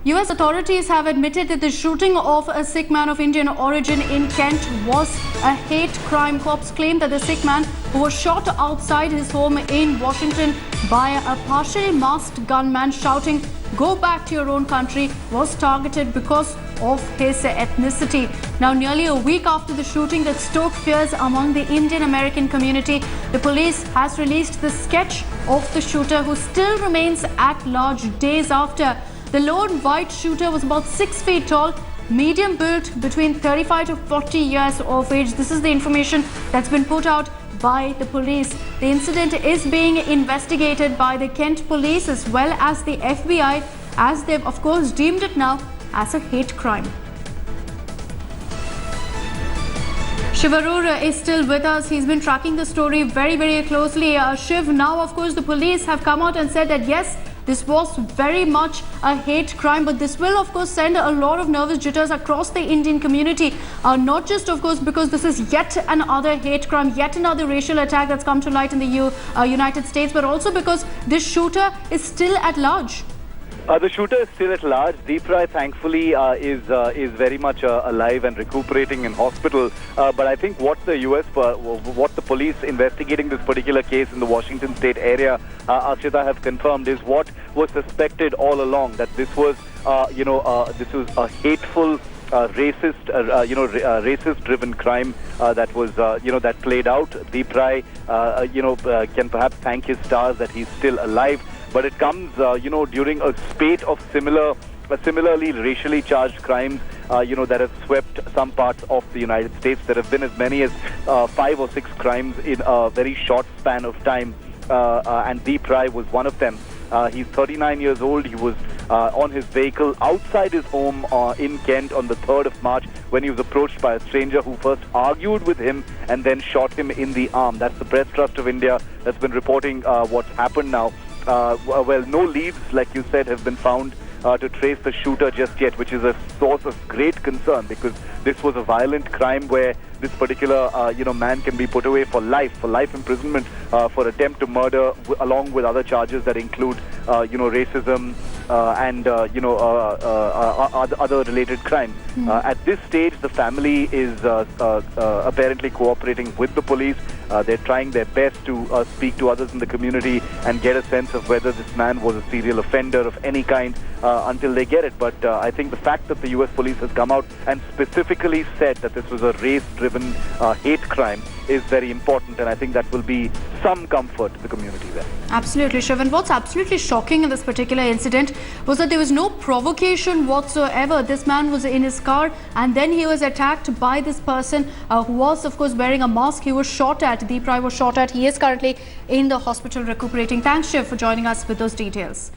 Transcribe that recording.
US authorities have admitted that the shooting of a Sikh man of Indian origin in Kent was a hate crime. Cops claim that the Sikh man, who was shot outside his home in Washington by a partially masked gunman shouting, "Go back to your own country," was targeted because of his ethnicity. Now, nearly a week after the shooting that stoked fears among the Indian American community, the police has released the sketch of the shooter, who still remains at large days after. The lone white shooter was about 6 feet tall, medium built, between 35 to 40 years of age. This is the information that's been put out by the police. The incident is being investigated by the Kent police as well as the FBI, as they've of course deemed it now as a hate crime. Shivarur is still with us. He's been tracking the story very closely. Shiv, now of course the police have come out and said that yes, this was very much a hate crime, but this will of course send a lot of nervous jitters across the Indian community. Not just of course because this is yet another hate crime, yet another racial attack that's come to light in the United States, but also because this shooter is still at large. The shooter is still at large. Deeprai, thankfully, is very much alive and recuperating in hospital. But I think what the police investigating this particular case in the Washington State area, Akshita, have confirmed is what was suspected all along, that this was, this was a hateful, racist-driven crime that was, that played out. Deeprai, can perhaps thank his stars that he's still alive. But it comes, during a spate of similarly racially charged crimes, that have swept some parts of the United States. There have been as many as 5 or 6 crimes in a very short span of time, and Deeprai was one of them. He's 39 years old. He was on his vehicle outside his home in Kent on the 3rd of March when he was approached by a stranger who first argued with him and then shot him in the arm. That's the Press Trust of India that's been reporting what's happened now. Well, no leads, like you said, have been found to trace the shooter just yet, which is a source of great concern because this was a violent crime where this particular, man can be put away for life imprisonment for attempt to murder, along with other charges that include, racism and, other related crimes. At this stage, the family is apparently cooperating with the police. They're trying their best to speak to others in the community and get a sense of whether this man was a serial offender of any kind until they get it. But I think the fact that the US police has come out and specifically said that this was a race-driven hate crime is very important, and I think that will be some comfort to the community there. Absolutely, Shiv. And what's absolutely shocking in this particular incident was that there was no provocation whatsoever. This man was in his car and then he was attacked by this person who was of course wearing a mask. He was shot at. Deeprai was shot at. He is currently in the hospital recuperating. Thanks, Shiv, for joining us with those details.